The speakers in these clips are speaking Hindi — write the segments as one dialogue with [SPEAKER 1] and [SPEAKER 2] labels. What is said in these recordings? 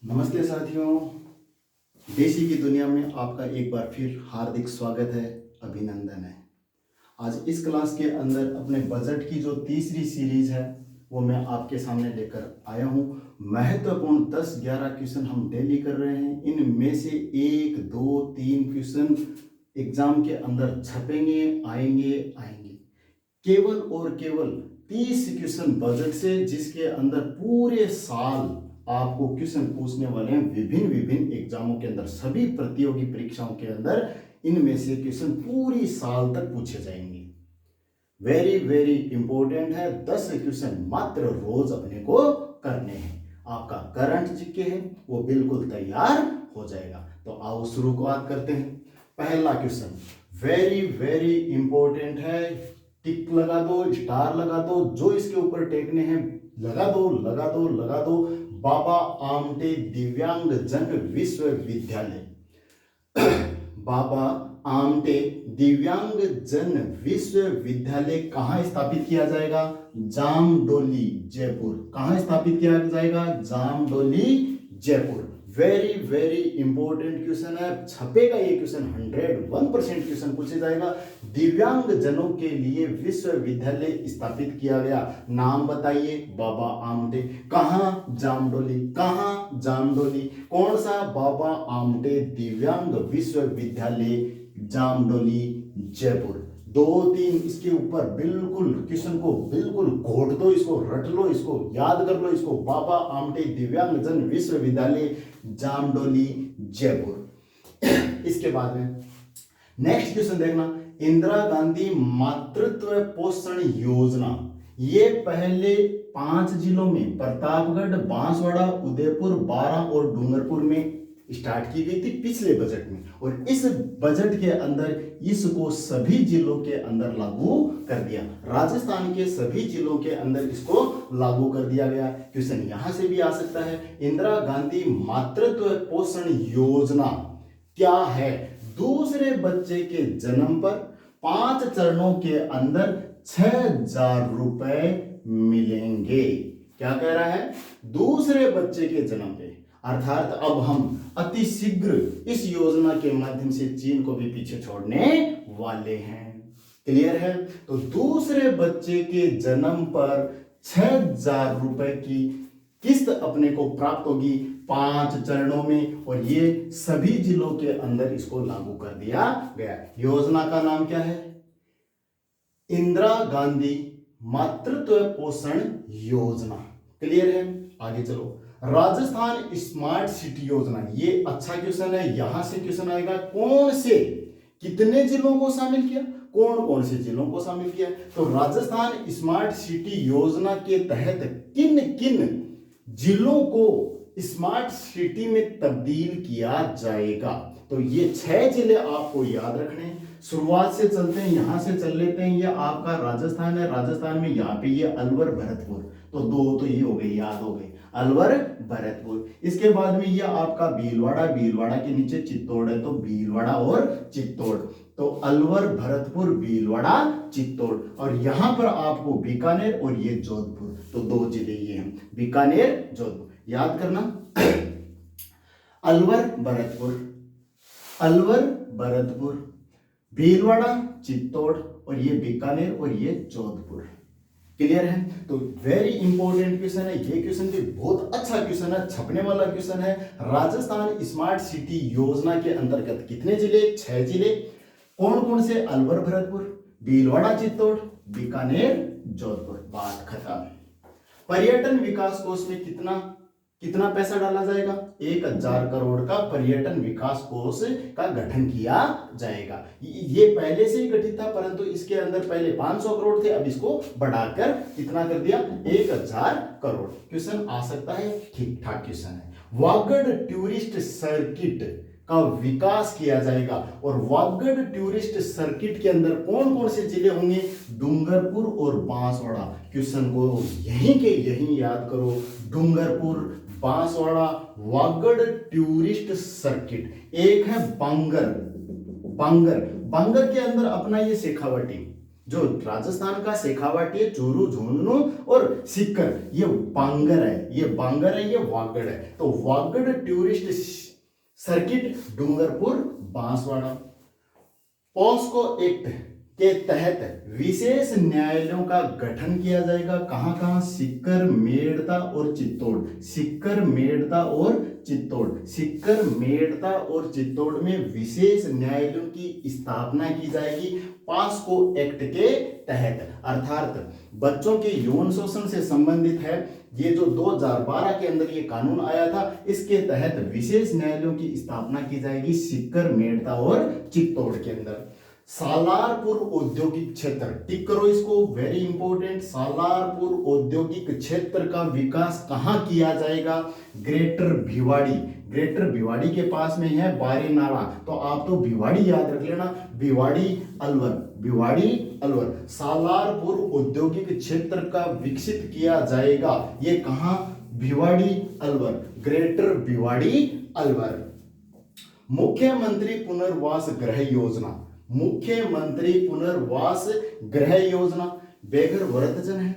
[SPEAKER 1] नमस्ते साथियों। देसी की दुनिया में आपका एक बार फिर हार्दिक स्वागत है, अभिनंदन है। आज इस क्लास के अंदर अपने बजट की जो तीसरी सीरीज है वो मैं आपके सामने लेकर आया हूँ। महत्वपूर्ण 10-11 क्वेश्चन हम डेली कर रहे हैं। इनमें से 1, 2, 3 क्वेश्चन एग्जाम के अंदर छपेंगे, आएंगे। केवल और केवल 30 क्वेश्चन बजट से, जिसके अंदर पूरे साल आपको क्वेश्चन पूछने वाले हैं विभिन्न विभिन्न एग्जामों के अंदर, सभी प्रतियोगी परीक्षाओं के अंदर इनमें से क्वेश्चन पूरी साल तक पूछे जाएंगे। वेरी वेरी इंपॉर्टेंट है। 10 क्वेश्चन मात्र रोज अपने को करने हैं। आपका करंट जीके है वो बिल्कुल तैयार हो जाएगा। तो आओ शुरुआत करते हैं। पहला क्वेश्चन वेरी वेरी इंपॉर्टेंट है। टिक लगा दो, स्टार लगा दो, जो इसके ऊपर टेकने हैं लगा दो, लगा दो, लगा दो। बाबा आमटे दिव्यांग जन विश्वविद्यालय बाबा आमटे दिव्यांग जन विश्वविद्यालय कहाँ स्थापित किया जाएगा? जामडोली, जयपुर। कहाँ स्थापित किया जाएगा? Jamdoli, Jaipur. Very very important question है, छपेगा ये क्वेश्चन, 101% क्वेश्चन पूछे जाएगा। दिव्यांग जनों के लिए विश्वविद्यालय स्थापित किया गया, नाम बताइए? बाबा आमटे। कहाँ? जामडोली। कहाँ? जामडोली। कौन सा? बाबा आमटे दिव्यांग विश्वविद्यालय, जामडोली, जयपुर। 2-3 इसके ऊपर बिल्कुल क्वेश्चन को बिल्कुल घोट दो, इसको रट लो, इसको याद कर लो, इसको। बाबा आमटे दिव्यांग जन विश्वविद्यालय, जामडोली, जयपुर। इसके बाद में नेक्स्ट क्वेश्चन देखना, इंदिरा गांधी मातृत्व पोषण योजना ये पहले 5 जिलों में प्रतापगढ़, बांसवाड़ा, उदयपुर, बारां और डूंगरपुर में स्टार्ट की गई थी पिछले बजट में, और इस बजट के अंदर इसको सभी जिलों के अंदर लागू कर दिया। राजस्थान के सभी जिलों के अंदर इसको लागू कर दिया गया। क्वेश्चन यहां से भी आ सकता है, इंदिरा गांधी मातृत्व पोषण योजना क्या है? दूसरे बच्चे के जन्म पर 5 चरणों के अंदर 6,000 रुपए मिलेंगे। क्या कह रहा है? दूसरे बच्चे के जन्म पे, अर्थात अब हम अति शीघ्र इस योजना के माध्यम से चीन को भी पीछे छोड़ने वाले हैं। क्लियर है? तो दूसरे बच्चे के जन्म पर 6,000 रुपए की किस्त अपने को प्राप्त होगी 5 चरणों में, और ये सभी जिलों के अंदर इसको लागू कर दिया गया। योजना का नाम क्या है? इंदिरा गांधी मातृत्व पोषण योजना। क्लियर है? आगे चलो। राजस्थान स्मार्ट सिटी योजना, ये अच्छा क्वेश्चन है। यहां से क्वेश्चन आएगा, कौन से कितने जिलों को शामिल किया, कौन कौन से जिलों को शामिल किया? तो राजस्थान स्मार्ट सिटी योजना के तहत किन किन जिलों को स्मार्ट सिटी में तब्दील किया जाएगा? तो ये 6 जिले आपको याद रखने हैं। शुरुआत से चलते हैं, यहां से चल लेते हैं। ये आपका राजस्थान है। राजस्थान में यहाँ पे ये अलवर, भरतपुर, तो 2 तो ये हो गए, याद हो गए, अलवर, भरतपुर। इसके बाद में ये आपका भीलवाड़ा, भीलवाड़ा के नीचे चित्तौड़ है, तो भीलवाड़ा और चित्तौड़, तो अलवर, भरतपुर, भीलवाड़ा, चित्तौड़। और यहां पर आपको बीकानेर और ये जोधपुर, तो 2 जिले ये हैं, बीकानेर, जोधपुर। याद करना, अलवर, भरतपुर, अलवर, भरतपुर, भीलवाड़ा, चित्तौड़, और ये बीकानेर और ये जोधपुर। क्लियर है? तो वेरी इंपॉर्टेंट क्वेश्चन है ये। क्वेश्चन भी बहुत अच्छा क्वेश्चन है, छपने वाला क्वेश्चन है। राजस्थान स्मार्ट सिटी योजना के अंतर्गत कितने जिले? 6 जिले। कौन कौन से? अलवर, भरतपुर, भीलवाड़ा, चित्तौड़, बीकानेर, जोधपुर। बात खत्म। पर्यटन विकास कोष में कितना पैसा डाला जाएगा? 1,000 करोड़ का पर्यटन विकास कोष का गठन किया जाएगा। ये पहले से ही गठित था, परंतु इसके अंदर पहले 500 करोड़ थे, अब इसको बढ़ाकर कितना कर दिया? 1,000 करोड़। क्वेश्चन आ सकता है, ठीक ठाक क्वेश्चन है। वागड़ टूरिस्ट सर्किट का विकास किया जाएगा, और वागड़ टूरिस्ट सर्किट के अंदर कौन कौन से जिले होंगे? डूंगरपुर और बांसवाड़ा। क्वेश्चन को यहीं के यहीं याद करो, डूंगरपुर, बांसवाड़ा, वागड़ टूरिस्ट सर्किट। एक है बांगर, बांगर के अंदर अपना ये शेखावटी, जो राजस्थान का शेखावाटी, चूरू, झुंझुनू और सीकर, ये बांगर है, ये बांगर है, ये वागड़ है। तो Vagad tourist circuit Dungarpur Banswara. POCSO act के तहत विशेष न्यायालयों का गठन किया जाएगा। कहां कहां? सीकर, मेड़ता और चित्तौड़। सीकर, मेड़ता और चित्तौड़। सीकर, मेड़ता और चित्तौड़ में विशेष न्यायालयों की स्थापना की जाएगी पॉस्को एक्ट के तहत। अर्थात बच्चों के यौन शोषण से संबंधित है। ये जो 2012 के अंदर ये कानून आया था, इसके तहत विशेष न्यायालयों की स्थापना की जाएगी सीकर, मेड़ता और चित्तौड़ के अंदर। सालारपुर औद्योगिक क्षेत्र, टिक करो इसको, वेरी इंपॉर्टेंट। सालारपुर औद्योगिक क्षेत्र का विकास कहां किया जाएगा? ग्रेटर भिवाड़ी। ग्रेटर भिवाड़ी के पास में है बारे नाला, तो आप तो भिवाड़ी याद रख लेना, भिवाड़ी अलवर, भिवाड़ी अलवर। सालारपुर औद्योगिक क्षेत्र का विकसित किया जाएगा, ये कहां? भिवाड़ी अलवर, ग्रेटर भिवाड़ी अलवर। मुख्यमंत्री पुनर्वास गृह योजना, मुख्यमंत्री पुनर्वास गृह योजना बेघर वृद्धजन है,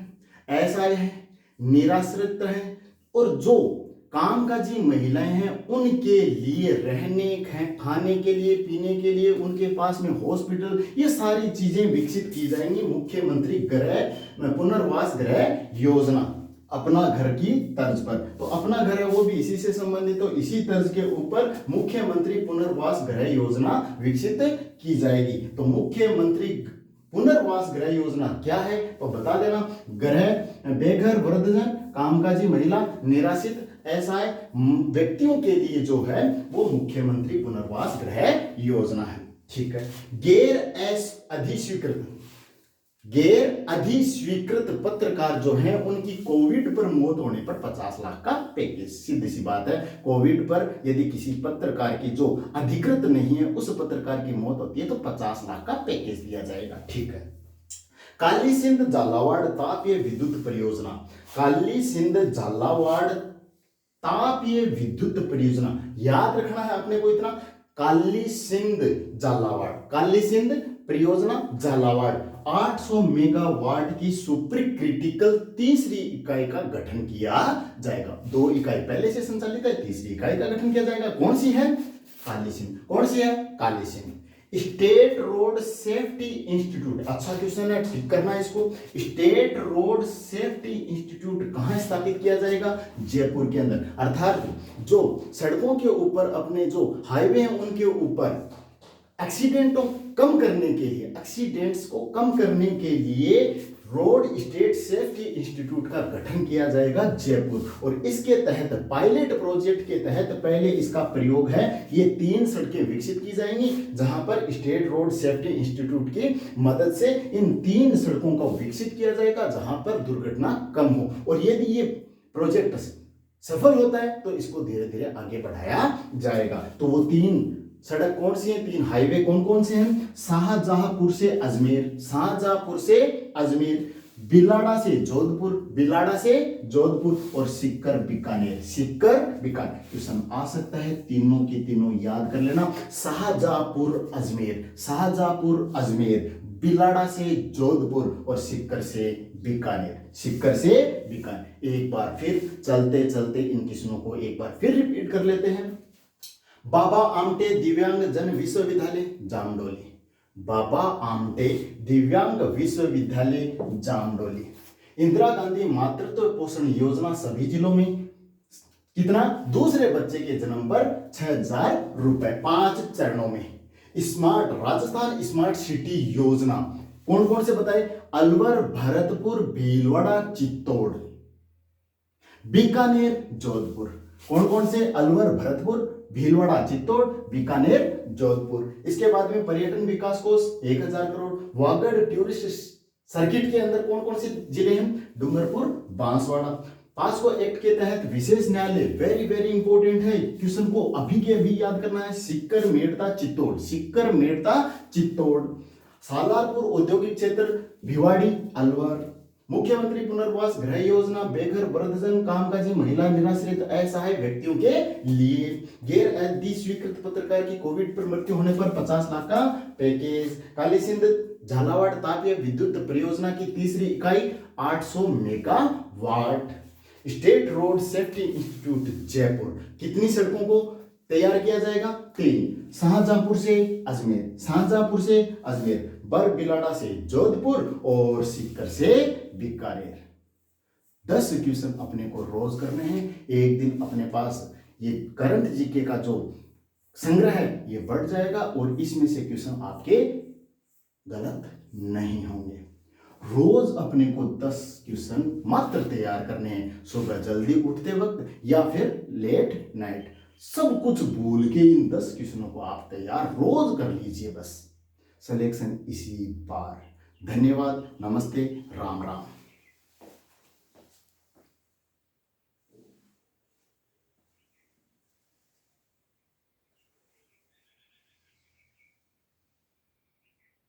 [SPEAKER 1] असहाय है, निराश्रित है और जो कामकाजी महिलाएं हैं उनके लिए रहने खाने के लिए, पीने के लिए, उनके पास में हॉस्पिटल, ये सारी चीजें विकसित की जाएंगी मुख्यमंत्री पुनर्वास गृह योजना, अपना घर की तर्ज पर। तो अपना घर है वो भी इसी से संबंधित, तो इसी तर्ज के ऊपर मुख्यमंत्री पुनर्वास गृह योजना विकसित की जाएगी। तो मुख्यमंत्री पुनर्वास गृह योजना क्या है तो बता देना। गृह बेघर वृद्धजन, कामकाजी महिला, निराश्रित, असहाय व्यक्तियों के लिए जो है वो मुख्यमंत्री पुनर्वास गृह योजना है। ठीक है। गैर अधिस्वीकृत पत्रकार जो हैं उनकी कोविड पर मौत होने पर 50 लाख का पैकेज। सीधी सी बात है, कोविड पर यदि किसी पत्रकार की जो अधिकृत नहीं है उस पत्रकार की मौत होती है तो 50 लाख का पैकेज दिया जाएगा। ठीक है। काली सिंध झालावाड़ तापीय विद्युत परियोजना, काली सिंध झालावाड़ तापीय विद्युत परियोजना याद रखना है अपने को इतना। काली सिंध झालावाड़, काली सिंध परियोजना झालावाड़ 800 मेगावाट की सुपर क्रिटिकल तीसरी इकाई का गठन किया जाएगा। 2 इकाई पहले से संचालित है, तीसरी इकाई का गठन किया जाएगा। कौन सी है? काली सिंध। कौन सी है? Kali Sindh. State road safety institute, अच्छा क्वेश्चन है, टिक करना है इसको। स्टेट रोड सेफ्टी इंस्टीट्यूट कहां स्थापित किया जाएगा? जयपुर के अंदर। अर्थात जो सड़कों के ऊपर अपने जो हाईवे हैं उनके ऊपर एक्सीडेंटों कम करने के लिए, एक्सीडेंट्स को कम करने के लिए रोड स्टेट सेफ्टी इंस्टीट्यूट का गठन किया जाएगा जयपुर। और इसके तहत पायलट प्रोजेक्ट के तहत पहले इसका प्रयोग है, ये 3 सड़कें विकसित की जाएंगी जहां पर स्टेट रोड सेफ्टी इंस्टीट्यूट की मदद से इन 3 सड़कों को विकसित किया जाएगा जहां पर दुर्घटना कम हो। और यदि ये प्रोजेक्ट सफल होता है तो इसको धीरे धीरे आगे बढ़ाया जाएगा। तो वो 3 सड़क कौन सी है? 3 हाईवे कौन कौन से हैं? शाहजहांपुर से अजमेर, शाहजहांपुर से अजमेर, बिलाड़ा से जोधपुर, बिलाड़ा से जोधपुर और सीकर बीकानेर, सीकर बीकानेर। क्वेश्चन आ सकता है, तीनों के तीनों याद कर लेना। शाहजहांपुर अजमेर, शाहजहांपुर अजमेर, बिलाड़ा से जोधपुर और सीकर से बीकानेर, सीकर से बीकानेर। एक बार फिर चलते चलते इन किस्मों को एक बार फिर रिपीट कर लेते हैं। बाबा आमटे दिव्यांग जन विश्वविद्यालय जामडोली, बाबा आमटे दिव्यांग विश्वविद्यालय जामडोली। इंदिरा गांधी मातृत्व पोषण योजना सभी जिलों में कितना? दूसरे बच्चे के जन्म पर 6,000 रुपए, 5 चरणों में। स्मार्ट राजस्थान स्मार्ट सिटी योजना कौन कौन से बताए? अलवर, भरतपुर, भीलवाड़ा, चित्तौड़, बीकानेर, जोधपुर। कौन कौन से? अलवर, भरतपुर, भीलवाड़ा, चित्तौड़, बीकानेर, जोधपुर। इसके बाद में पर्यटन विकास कोष 1000 करोड़। वागड़ टूरिस्ट सर्किट के अंदर कौन कौन से जिले हैं? डूंगरपुर, बांसवाड़ा। पॉस्को एक्ट के तहत विशेष न्यायालय, वेरी वेरी इंपॉर्टेंट है, क्वेश्चन को अभी के अभी याद करना है। सीकर, मेड़ता, चित्तौड़, सीकर, मेड़ता, चित्तौड़। सालारपुर औद्योगिक क्षेत्र, भिवाड़ी, अलवर। मुख्यमंत्री पुनर्वास गृह योजना बेघर वृद्धजन, कामकाजी महिला, निराश्रित, असहाय व्यक्तियों के लिए। गैर अधिस्वीकृत पत्रकार की कोविड पर मृत्यु होने पर 50 लाख का पैकेज। काली सिंध झालावाड़ तापीय विद्युत परियोजना की तीसरी इकाई 800 megawatt. State road safety institute Jaipur, कितनी सड़कों को तैयार किया जाएगा? 3। शाहजहांपुर से अजमेर, शाहजहांपुर से अजमेर, बरबिलाड़ा से जोधपुर और सीकर से बीकानेर। 10 क्वेश्चन अपने को रोज करने हैं। एक दिन अपने पास ये करंट जीके का जो संग्रह है ये बढ़ जाएगा और इसमें से क्वेश्चन आपके गलत नहीं होंगे। रोज अपने को 10 क्वेश्चन मात्र तैयार करने हैं, सुबह जल्दी उठते वक्त या फिर लेट नाइट। सब कुछ भूल के इन 10 क्वेश्चनों को आप तैयार रोज कर लीजिए, बस सिलेक्शन इसी बार। धन्यवाद, नमस्ते, राम राम।